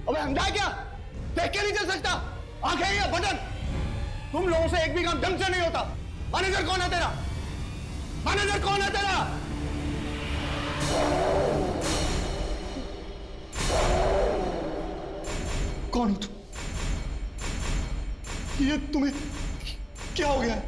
अबे समझा क्या? देख के नहीं चल सकता? आंखें या बटन? तुम लोगों से एक भी काम ढंग से नहीं होता। मैनेजर कौन है तेरा? मैनेजर कौन है तेरा? कौन हो तुम? ये तुम्हें क्या हो गया है?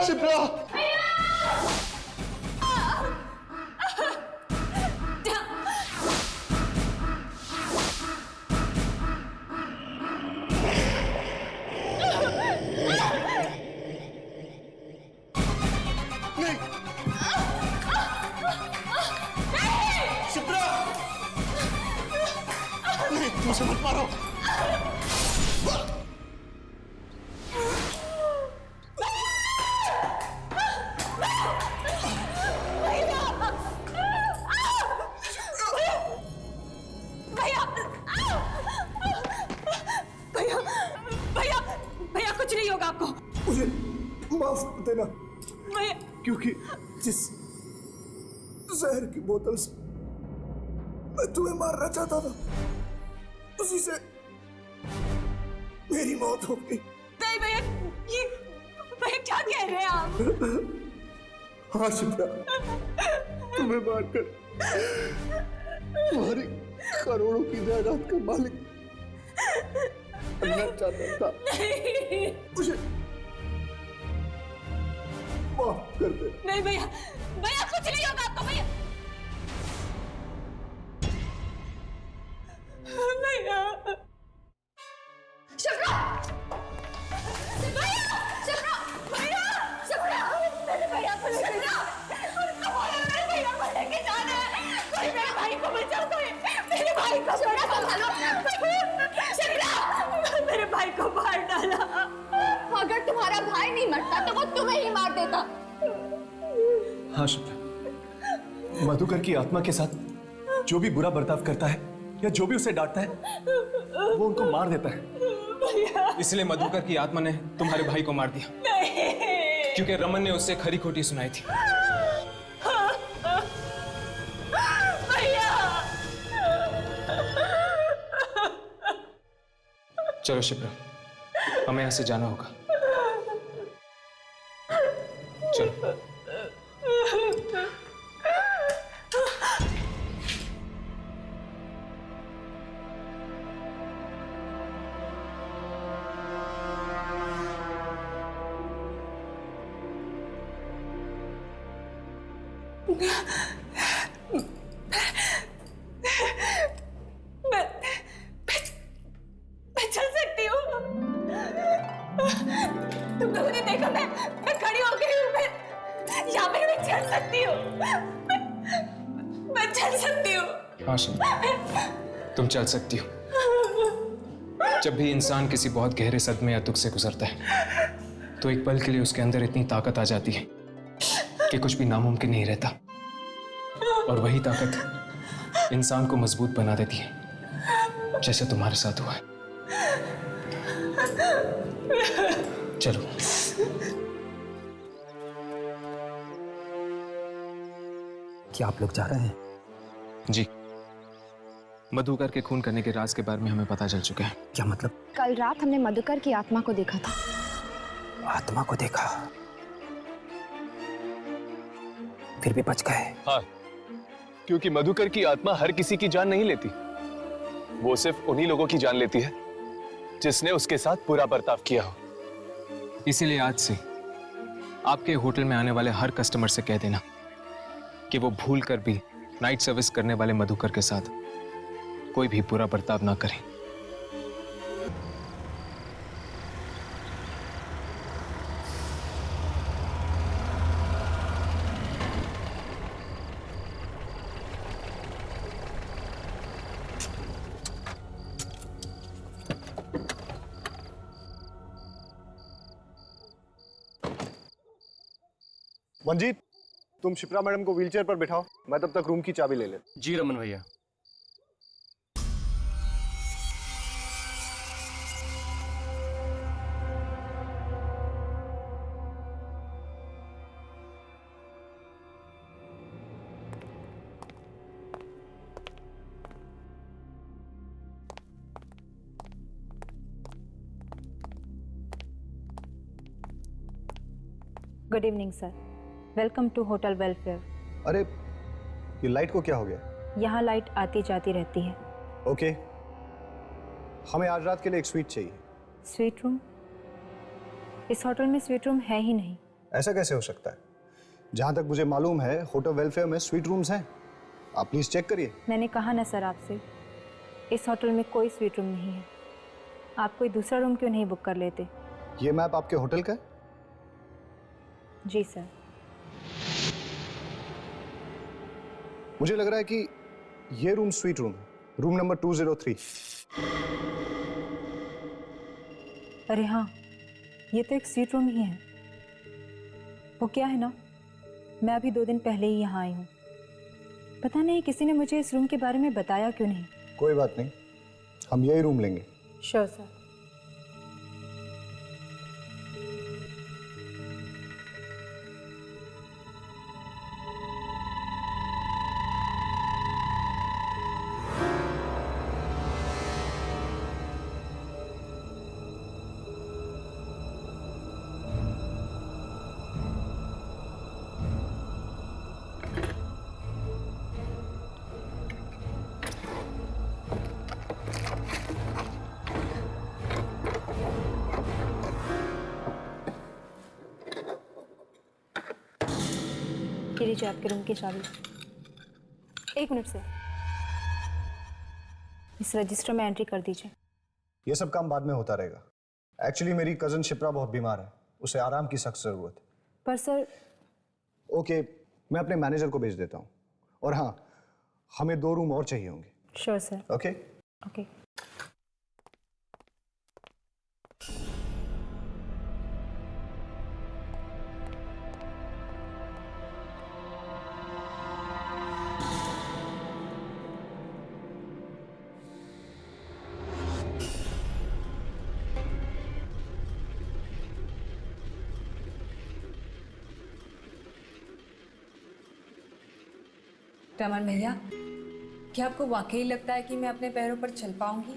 शिप्रा! नहीं! शिप्रा! नहीं, मुझे मत मारो! मुझे माफ कर देना क्योंकि जिस जहर की बोतल से मैं तुम्हें मारना चाहता था उसी से मेरी मौत हो गई। नहीं भैया, ये भैया क्या कह रहे हैं आप? हाँ शिप्रा, तुम्हें मारकर तुम्हारी करोड़ों की जायदाद का मालिक बनना चाहता था। मुझे माफ कर दे। नहीं भैया, भैया कुछ नहीं होगा आपको भैया। भैया शिप्रा! भैया! शिप्रा! भैया! शिप्रा! मेरे भैया को लेके जा। उनको बोलो मेरे भैया को लेके जाना है। कोई मेरे भाई को बचाओ, कोई मेरे भाई को संभालो। शिप्रा! मेरे भाई को मार डाला। अगर तुम्हारा भाई नहीं मरता तो वो तुम्हें ही मार देता। हाँ शिप्रा, मधुकर की आत्मा के साथ जो भी बुरा बर्ताव करता है या जो भी उसे डांटता है वो उनको मार देता है। इसलिए मधुकर की आत्मा ने तुम्हारे भाई को मार दिया। नहीं। क्योंकि रमन ने उससे खरी खोटी सुनाई थी। भैया! चलो शिप्रा, हमें यहाँ से जाना होगा। चलो। मैं चल सकती हूँ। तुम लोगों ने देखा मैं खड़ी हो गई हूँ। मैं यहाँ पे मैं चल सकती हूँ। मैं चल सकती हूँ। हाँ शिप्रा, तुम चल सकती हो। जब भी इंसान किसी बहुत गहरे सदमे या दुख से गुजरता है तो एक पल के लिए उसके अंदर इतनी ताकत आ जाती है कि कुछ भी नामुमकिन नहीं रहता, और वही ताकत इंसान को मजबूत बना देती है, जैसे तुम्हारे साथ हुआ है। चलो। क्या आप लोग जा रहे हैं? जी, मधुकर के खून करने के राज के बारे में हमें पता चल चुका है। क्या मतलब? कल रात हमने मधुकर की आत्मा को देखा था। आत्मा को देखा, फिर भी बच गए। हाँ, क्योंकि मधुकर की आत्मा हर किसी की जान नहीं लेती, वो सिर्फ उन्हीं लोगों की जान लेती है जिसने उसके साथ बुरा बर्ताव किया हो। इसीलिए आज से आपके होटल में आने वाले हर कस्टमर से कह देना कि वो भूल कर भी नाइट सर्विस करने वाले मधुकर के साथ कोई भी बुरा बर्ताव ना करें। मंजीत, तुम शिप्रा मैडम को व्हीलचेयर पर बिठाओ, मैं तब तक रूम की चाबी ले ले। जी रमन भैया। Good evening sir, welcome to hotel welfare. अरे, ये लाइट को क्या हो गया? यहाँ लाइट आती जाती रहती है। ओके, हमें आज रात के लिए एक स्वीट चाहिए। Suite room? इस होटल में स्वीट रूम है ही नहीं। ऐसा कैसे हो सकता है? जहाँ तक मुझे मालूम है होटल वेलफेयर में स्वीट रूम्स हैं। आप प्लीज चेक करिए। मैंने कहा ना सर आपसे, इस होटल में कोई स्वीट रूम नहीं है। आप कोई दूसरा रूम क्यों नहीं बुक कर लेते? ये मैप आपके होटल का है? जी सर। मुझे लग रहा है कि ये रूम स्वीट रूम है, रूम नंबर 203। अरे हाँ, ये तो एक स्वीट रूम ही है। वो क्या है ना, मैं अभी 2 दिन पहले ही यहाँ आई हूँ। पता नहीं किसी ने मुझे इस रूम के बारे में बताया क्यों नहीं। कोई बात नहीं, हम यही रूम लेंगे। Sure sir. ये लीजिए आपके रूम की चाबी। 1 मिनट से इस रजिस्टर में एंट्री कर दीजिए। ये सब काम बाद में होता रहेगा। एक्चुअली मेरी कजन शिप्रा बहुत बीमार है, उसे आराम की सख्त जरूरत है। पर सर। ओके, मैं अपने मैनेजर को भेज देता हूँ। और हाँ, हमें 2 रूम और चाहिए होंगे। Sure sir. Okay okay. Raman भैया, क्या आपको वाकई लगता है कि मैं अपने पैरों पर चल पाऊंगी?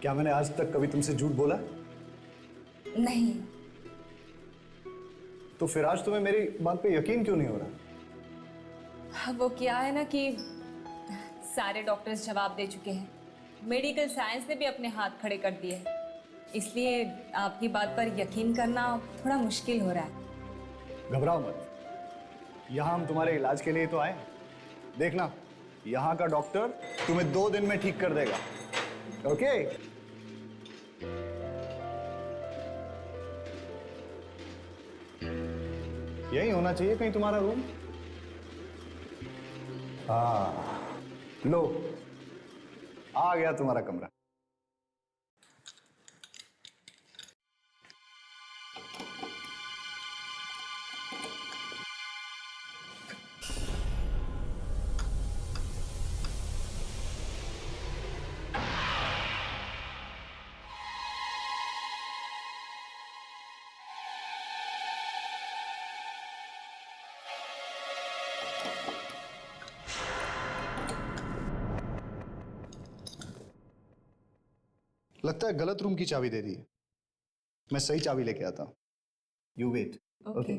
क्या मैंने आज तक कभी तुमसे झूठ बोला? नहीं। तो फिर आज तुम्हें मेरी बात पे यकीन क्यों नहीं हो रहा? वो क्या है ना कि सारे डॉक्टर्स जवाब दे चुके हैं, मेडिकल साइंस ने भी अपने हाथ खड़े कर दिए हैं, इसलिए आपकी बात पर यकीन करना थोड़ा मुश्किल हो रहा है। घबराओ मत, यहाँ हम तुम्हारे इलाज के लिए तो आए। देखना, यहाँ का डॉक्टर तुम्हें 2 दिन में ठीक कर देगा। ओके? यही होना चाहिए कहीं तुम्हारा रूम। हाँ, लो, आ गया तुम्हारा कमरा। लगता है गलत रूम की चाबी दे दी है। मैं सही चाबी लेके आता हूं। You wait. ओके।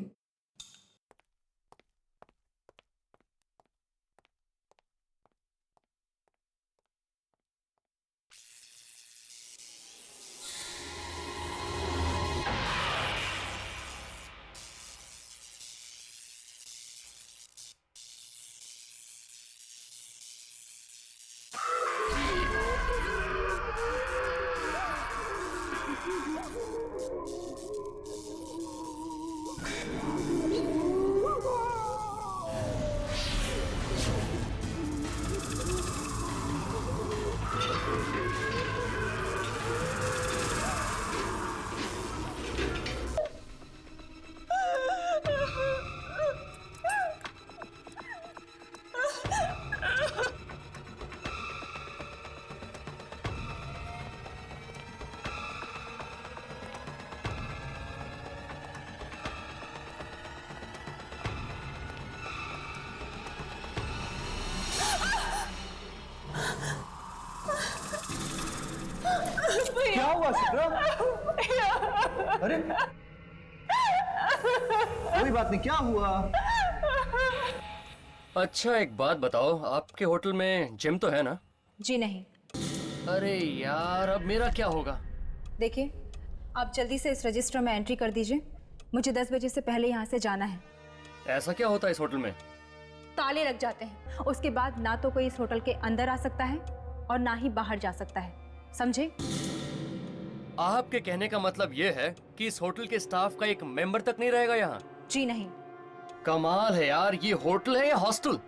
क्या हुआ शिप्रा? अरे कोई बात नहीं, क्या हुआ? अच्छा एक बात बताओ, आपके होटल में जिम तो है ना? जी नहीं। अरे यार अब मेरा क्या होगा? देखिए, आप जल्दी से इस रजिस्टर में एंट्री कर दीजिए। मुझे 10 बजे से पहले यहाँ से जाना है। ऐसा क्या होता है इस होटल में? ताले लग जाते हैं। उसके बाद ना तो कोई इस होटल के अंदर आ सकता है और ना ही बाहर जा सकता है, समझे? आपके कहने का मतलब ये है कि इस होटल के स्टाफ का एक मेंबर तक नहीं रहेगा यहाँ? जी नहीं। कमाल है यार, ये होटल है या हॉस्टल?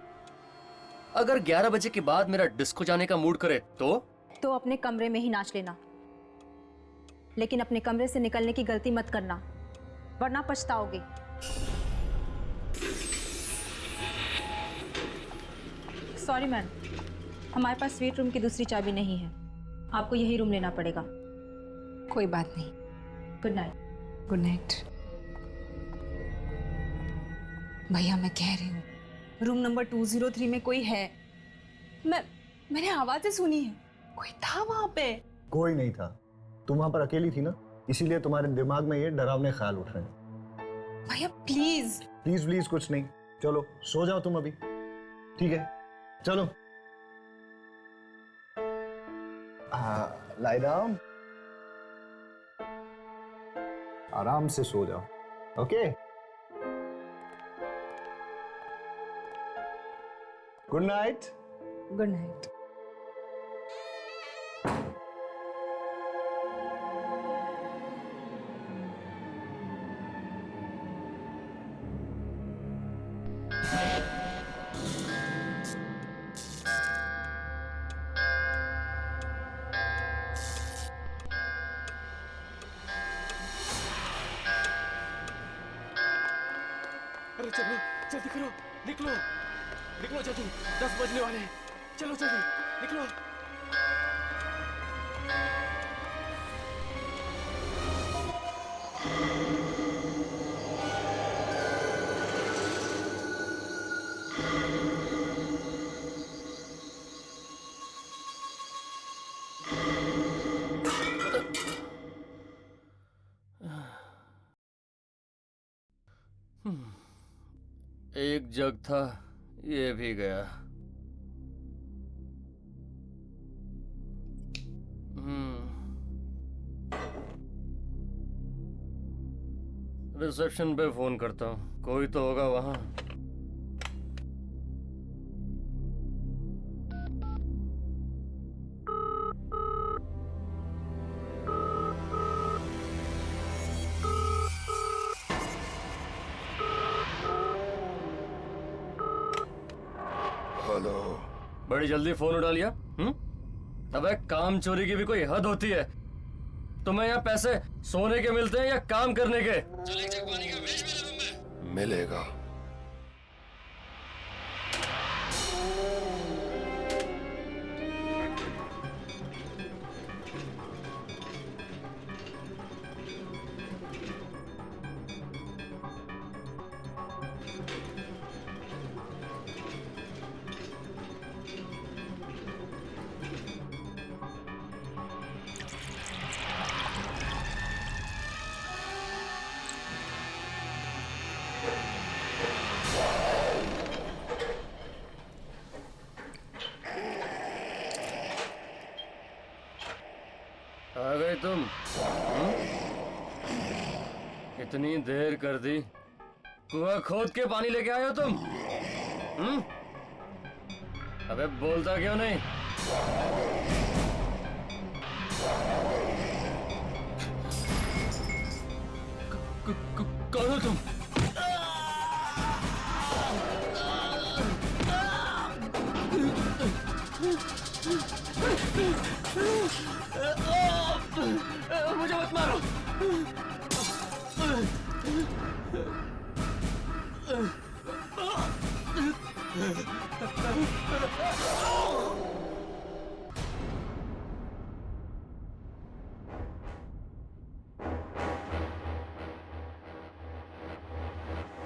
अगर 11 बजे के बाद मेरा डिस्को जाने का मूड करे तो अपने कमरे में ही नाच लेना, लेकिन अपने कमरे से निकलने की गलती मत करना, वरना पछताओगे। सॉरी मैम, हमारे पास स्वीट रूम की दूसरी चाबी नहीं है, आपको यही रूम लेना पड़ेगा। कोई बात नहीं। Good night. Good night. भैया मैं कह रही हूँ, रूम नंबर 203 में कोई है। मैंने आवाजें सुनी है, कोई था वहां पे। कोई नहीं था, तुम वहां पर अकेली थी ना, इसीलिए तुम्हारे दिमाग में ये डरावने ख्याल उठ रहे हैं। भैया प्लीज। प्लीज प्लीज कुछ नहीं, चलो सो जाओ तुम अभी। ठीक है चलो। लाई डाउन, आराम से सो जाओ। Okay, good night. Good night. अरे चलो जल्दी करो, निकलो निकलो जल्दी, 10 बजने वाले हैं। चलो जल्दी निकलो। एक जग था, ये भी गया। रिसेप्शन पे फोन करता हूँ, कोई तो होगा वहां। हेलो। बड़ी जल्दी फोन उठा लिया। अबे काम चोरी की भी कोई हद होती है। तुम्हें यहाँ पैसे सोने के मिलते हैं या काम करने के? चल एक जग पानी का भेज मेरे रूम में। मिलेगा। इतनी देर कर दी, कुआं खोद के पानी लेके आए हो तुम? अबे बोलता क्यों नहीं? कौन हो तुम? मुझे मत मारो।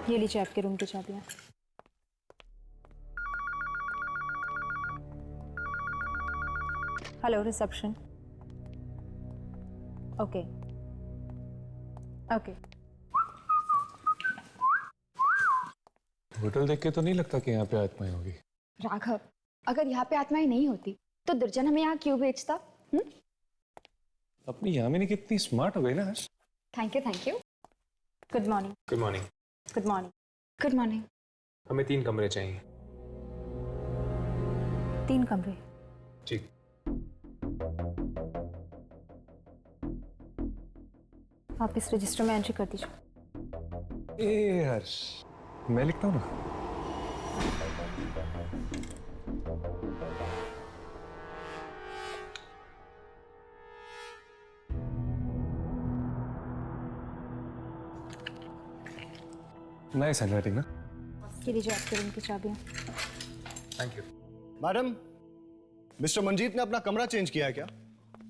ये लीजिए आपके रूम की चाबियां। Hello reception. Okay okay. Hotel देख के तो नहीं लगता कि यहाँ पे आत्माएं होगी। राघव, अगर यहाँ पे आत्माएं नहीं होती तो दुर्जन हमें यहाँ क्यों भेजता? अपनी यामिनी कितनी स्मार्ट हो गई ना आज। Thank you thank you. Good morning. Good morning. Good morning. Good morning. हमें 3 कमरे चाहिए। 3 कमरे? जी। आप इस रजिस्टर में एंट्री कर दीजिए। ए हर्ष, मैं लिखता हूँ ना। नाइस हैंडराइटिंग ना। ये लीजिए आपके रूम की चाबियां। Thank you. Madam, mister Manjeet ने अपना कमरा चेंज किया है क्या?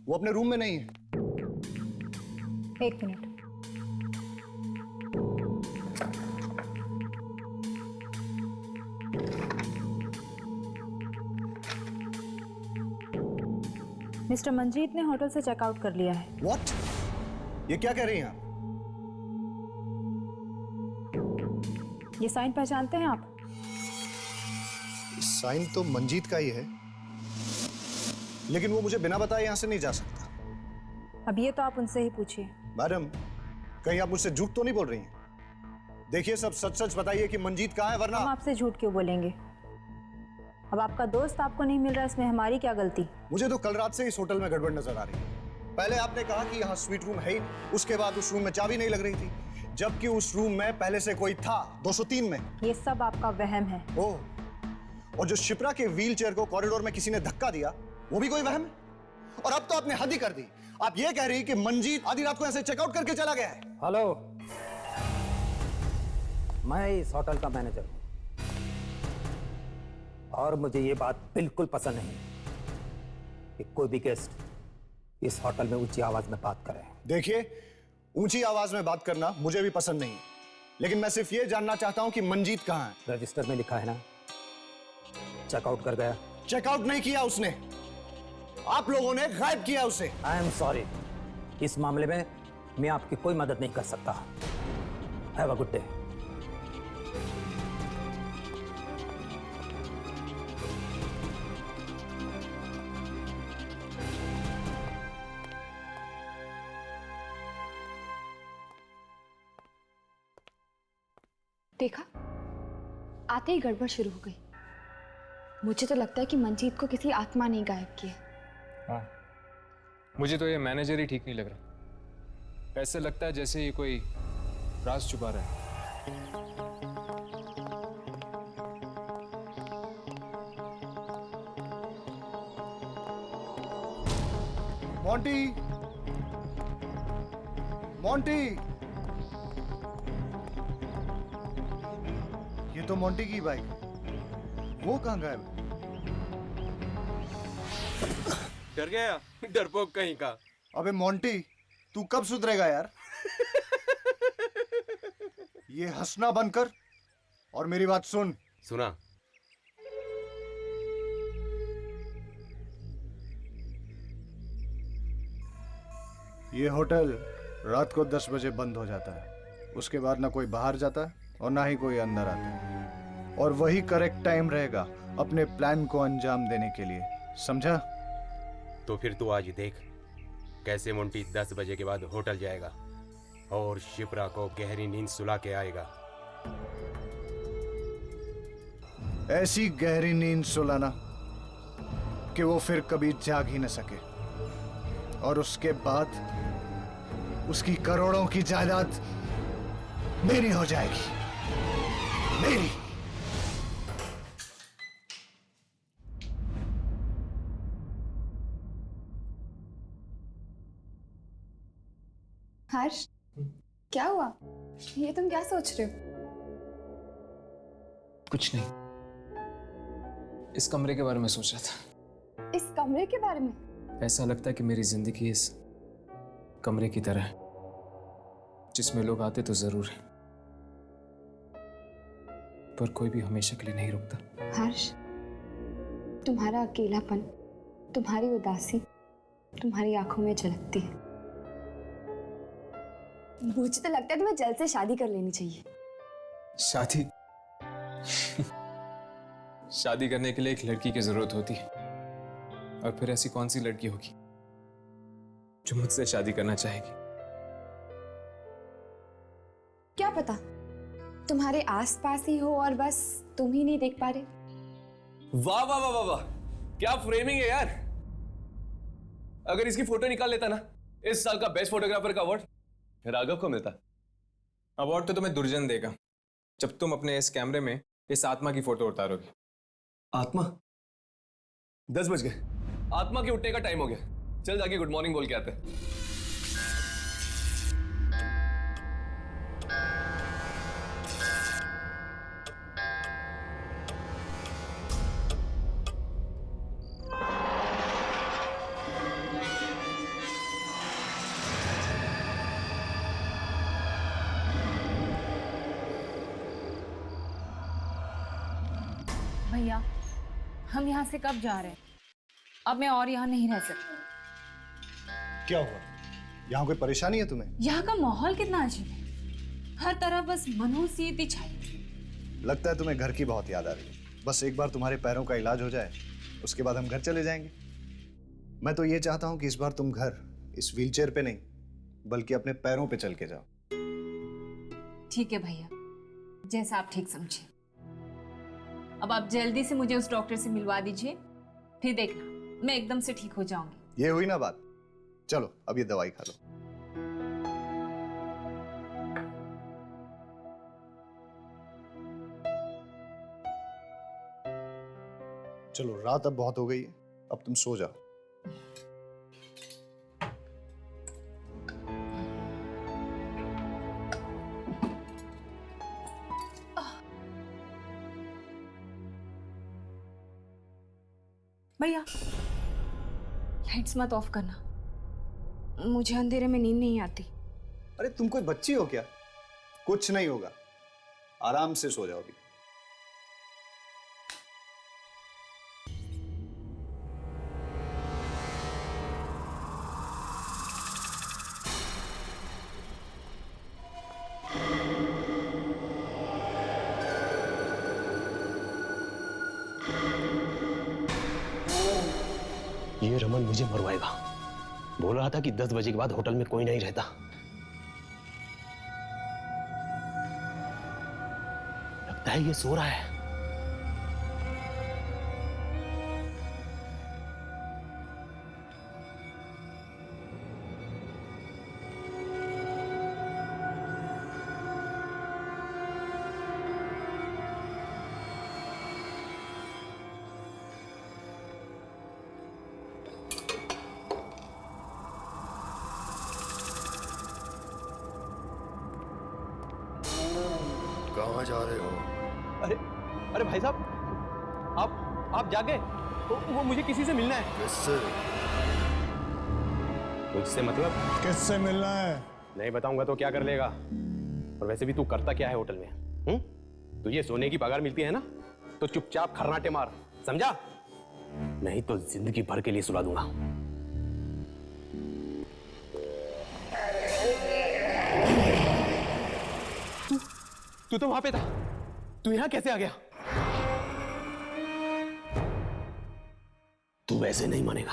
वो अपने रूम में नहीं है। 1 मिनट। मिस्टर मंजीत ने होटल से चेकआउट कर लिया है। व्हाट? ये क्या कह रही हैं आप? ये साइन पहचानते हैं आप? साइन तो मंजीत का ही है, लेकिन वो मुझे बिना बताए यहां से नहीं जा सकता। अब ये तो आप उनसे ही पूछिए। मैडम, कहीं आप मुझसे झूठ तो नहीं बोल रही हैं? देखिए, सब सच सच बताइए कि मंजीत कहाँ है, वरना हम आपसे झूठ क्यों बोलेंगे? अब आपका दोस्त आपको नहीं मिल रहा, इसमें हमारी क्या गलती? मुझे तो कल रात से इस होटल में गड़बड़ नजर आ रही है। पहले आपने कहा कि यहाँ स्वीट रूम है ही, उसके बाद उस रूम में चाबी नहीं लग रही थी, जबकि उस रूम में पहले से कोई था 203 में। ये सब आपका वहम है। ओह, और जो शिप्रा के व्हील चेयर को कॉरिडोर में किसी ने धक्का दिया, वो भी कोई वहम है? और अब तो आपने हद ही कर दी। आप ये कह रही कि मंजीत आधी रात को ऐसे चेकआउट करके चला गया है? हेलो, मैं इस होटल का मैनेजर हूं और मुझे ये बात बिल्कुल पसंद नहीं कि कोई भी गेस्ट इस होटल में ऊंची आवाज में बात करे। देखिए, ऊंची आवाज में बात करना मुझे भी पसंद नहीं, लेकिन मैं सिर्फ ये जानना चाहता हूं कि मंजीत कहां है। रजिस्टर में लिखा है ना, चेकआउट कर गया। चेकआउट नहीं किया उसने, आप लोगों ने गायब किया उसे। आई एम सॉरी, इस मामले में मैं आपकी कोई मदद नहीं कर सकता। Have a good day. देखा, आते ही गड़बड़ शुरू हो गई। मुझे तो लगता है कि मंजीत को किसी आत्मा ने गायब किया। हाँ, मुझे तो ये मैनेजर ही ठीक नहीं लग रहा। ऐसे लगता है जैसे ये कोई राज छुपा रहा है। मोंटी, मोंटी, ये तो मोंटी की बाइक, वो कहाँ गायब? डर गया, डरपोक कहीं का। अबे मोंटी, तू कब सुधरेगा यार? ये हंसना बंद कर और मेरी बात सुन। सुना। ये होटल रात को 10 बजे बंद हो जाता है, उसके बाद ना कोई बाहर जाता है और ना ही कोई अंदर आता है, और वही करेक्ट टाइम रहेगा अपने प्लान को अंजाम देने के लिए, समझा? तो फिर तू आज देख कैसे मोंटी 10 बजे के बाद होटल जाएगा। और शिप्रा को गहरी नींद सुला के आएगा। ऐसी गहरी नींद सुलाना कि वो फिर कभी जाग ही न सके, और उसके बाद उसकी करोड़ों की जायदाद मेरी हो जाएगी, मेरी। हर्ष, क्या हुआ? ये तुम क्या सोच रहे हो? कुछ नहीं, इस कमरे के बारे में सोच रहा था। इस कमरे के बारे में? ऐसा लगता है कि मेरी जिंदगी इस कमरे की तरह है, जिसमें लोग आते तो जरूर हैं, पर कोई भी हमेशा के लिए नहीं रुकता। हर्ष, तुम्हारा अकेलापन, तुम्हारी उदासी तुम्हारी आंखों में झलकती है। मुझे तो लगता है तुम्हें जल्द से शादी कर लेनी चाहिए। शादी? शादी करने के लिए एक लड़की की जरूरत होती है, और फिर ऐसी कौन सी लड़की होगी जो मुझसे शादी करना चाहेगी? क्या पता तुम्हारे आसपास ही हो और बस तुम ही नहीं देख पा रहे। वाह वाह वाह वाह वाह, क्या फ्रेमिंग है यार। अगर इसकी फोटो निकाल लेता ना, इस साल का बेस्ट फोटोग्राफर का अवार्ड राघव को मिलता। अवार्ड तो तुम्हें दुर्जन देगा जब तुम अपने इस कैमरे में इस आत्मा की फोटो उतारोगे। आत्मा? 10 बज गए, आत्मा के उठने का टाइम हो गया। चल जाके गुड मॉर्निंग बोल के आते हैं। भैया, हम यहाँ से कब जा रहे हैं? अब मैं और यहाँ नहीं रह सकती। क्या हुआ? यहाँ कोई परेशानी है तुम्हें? यहाँ का माहौल कितना अजीब है, हर तरफ बस मनहूसियत ही छाई। लगता है तुम्हें घर की बहुत याद आ रही है। बस एक बार तुम्हारे पैरों का इलाज हो जाए, उसके बाद हम घर चले जाएंगे। मैं तो ये चाहता हूँ कि इस बार तुम घर इस व्हीलचेयर पे नहीं, बल्कि अपने पैरों पे चल के जाओ। ठीक है भैया, जैसा आप ठीक समझे। अब आप जल्दी से मुझे उस डॉक्टर से मिलवा दीजिए, फिर देखना मैं एकदम से ठीक हो जाऊंगी। ये हुई ना बात। चलो अब ये दवाई खा लो। चलो, रात अब बहुत हो गई है, अब तुम सो जाओ। भैया, लाइट्स मत ऑफ करना, मुझे अंधेरे में नींद नहीं आती। अरे तुम कोई बच्ची हो क्या? कुछ नहीं होगा, आराम से सो जाओ अभी। ये रमन मुझे मरवाएगा। बोल रहा था कि 10 बजे के बाद होटल में कोई नहीं रहता। लगता है ये सो रहा है। कहाँ जा रहे हो? अरे अरे भाई साहब, आप जागे? वो मुझे किसी से मिलना है। किससे? मुझसे मतलब? किससे मिलना है? नहीं बताऊंगा तो क्या कर लेगा। और वैसे भी तू करता क्या है होटल में? तुझे सोने की पगार मिलती है ना, तो चुपचाप खर्राटे मार, समझा? नहीं तो जिंदगी भर के लिए सुला दूंगा। तू तो वहां पे था, तू यहां कैसे आ गया? तू वैसे नहीं मानेगा।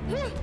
Ah!